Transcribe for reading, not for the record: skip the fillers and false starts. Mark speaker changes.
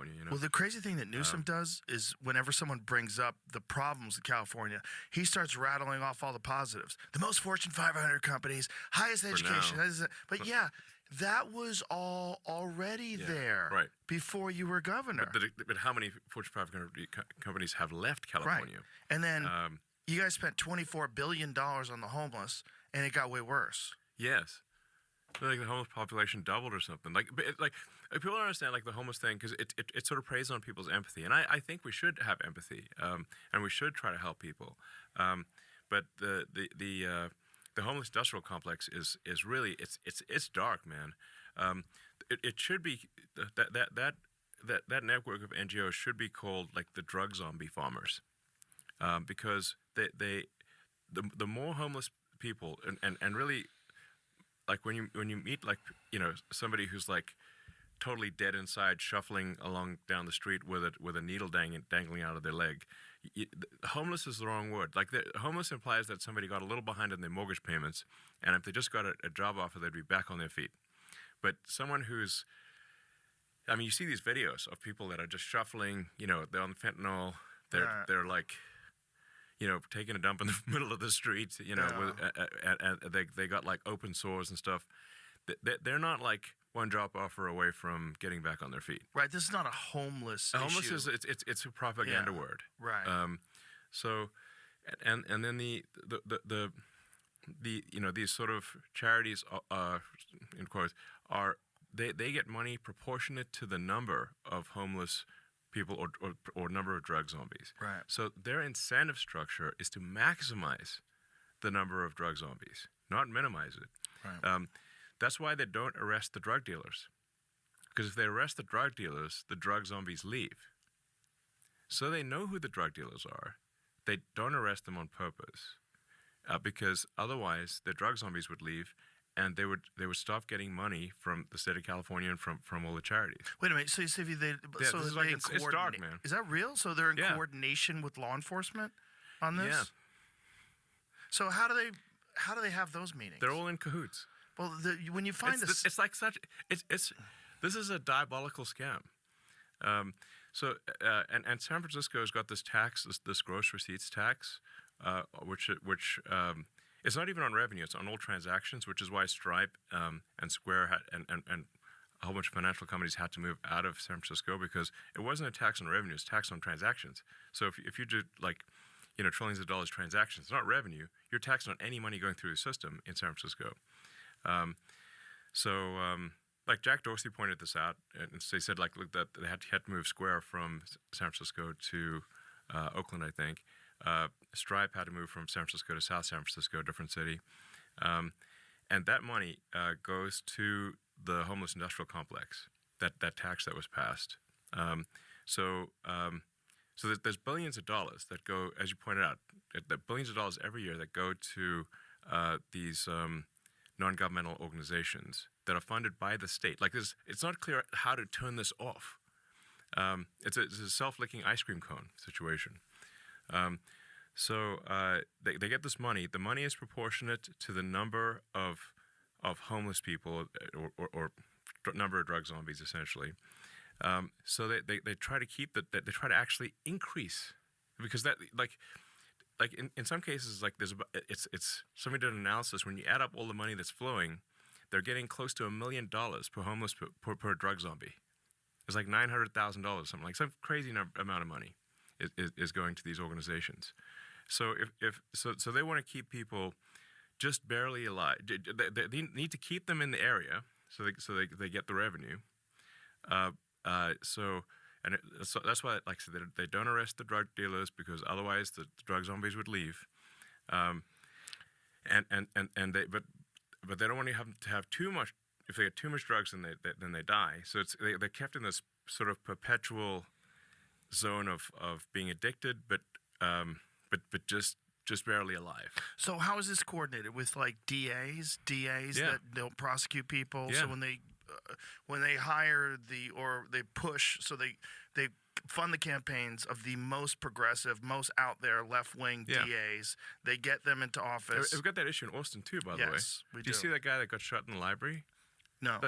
Speaker 1: California. You know.
Speaker 2: Well, the crazy thing that Newsom does is whenever someone brings up the problems in California, he starts rattling off all the positives. The most Fortune 500 companies, highest education. But yeah, that was all already there before you were governor.
Speaker 1: But how many Fortune 500 companies have left California?
Speaker 2: Right. And then you guys spent $24 billion on the homeless, and it got way worse.
Speaker 1: Yes. Like the homeless population doubled or something. Like people don't understand like the homeless thing because it sort of preys on people's empathy, and I think we should have empathy, and we should try to help people. But the homeless industrial complex is really it's dark, man. It should be that network of NGOs should be called like the drug zombie farmers, because the more homeless people and really. Like when you meet like somebody who's like totally dead inside, shuffling along down the street with a needle dangling out of their leg, homeless is the wrong word. Like homeless implies that somebody got a little behind in their mortgage payments, and if they just got a job offer, they'd be back on their feet. But someone who's, I mean, you see these videos of people that are just shuffling. They're on fentanyl. They're like. Taking a dump in the middle of the street, with, and they got like open sores and stuff. They're not like one job offer away from getting back on their feet.
Speaker 2: Right. This is not a homeless issue.
Speaker 1: Homeless is it's a propaganda word.
Speaker 2: Right.
Speaker 1: So, and then the these sort of charities, in quotes, they get money proportionate to the number of homeless people or number of drug zombies.
Speaker 2: Right.
Speaker 1: So their incentive structure is to maximize the number of drug zombies, not minimize it.
Speaker 2: Right.
Speaker 1: That's why they don't arrest the drug dealers. Because if they arrest the drug dealers, the drug zombies leave. So they know who the drug dealers are. They don't arrest them on purpose, because otherwise the drug zombies would leave. And they would stop getting money from the state of California and from all the charities.
Speaker 2: Wait a minute. So you say
Speaker 1: it's dark, man.
Speaker 2: Is that real? So they're in coordination with law enforcement on this?
Speaker 1: Yeah.
Speaker 2: So how do they have those meetings?
Speaker 1: They're all in cahoots.
Speaker 2: Well, when you find this,
Speaker 1: it's like such. This is a diabolical scam. And San Francisco has got this tax, this gross receipts tax, which it's not even on revenue; it's on all transactions, which is why Stripe and Square and a whole bunch of financial companies had to move out of San Francisco, because it wasn't a tax on revenue; it's a tax on transactions. So if you do like, trillions of dollars transactions, it's not revenue. You're taxed on any money going through the system in San Francisco. Like Jack Dorsey pointed this out, and they said like look, that they had to move Square from San Francisco to Oakland, I think. Stripe had to move from San Francisco to South San Francisco, a different city. And that money goes to the homeless industrial complex, that tax that was passed. So there's billions of dollars that go, as you pointed out, billions of dollars every year that go to these non-governmental organizations that are funded by the state. Like it's not clear how to turn this off. It's a self-licking ice cream cone situation. They get this money. The money is proportionate to the number of homeless people or number of drug zombies, essentially. So they try to keep that. They try to actually increase, because that like in some cases like it's somebody did an analysis. When you add up all the money that's flowing, they're getting close to $1 million per homeless per drug zombie. It's like $900,000, something like some crazy amount of money is going to these organizations. So so they want to keep people just barely alive. They need to keep them in the area so they get the revenue. So that's why, like I said, they don't arrest the drug dealers, because otherwise the drug zombies would leave. But they don't want to have too much. If they get too much drugs, then they die. So they're kept in this sort of perpetual zone of being addicted, but just barely alive.
Speaker 2: So how is this coordinated with like DAs that don't prosecute people?
Speaker 1: Yeah.
Speaker 2: So when they hire or they push, so they fund the campaigns of the most progressive, most out there left-wing DAs. They get them into office.
Speaker 1: We've got that issue in Austin too, by the way.
Speaker 2: Yes, we do.
Speaker 1: Do you see that guy that got shot in the library?
Speaker 2: No.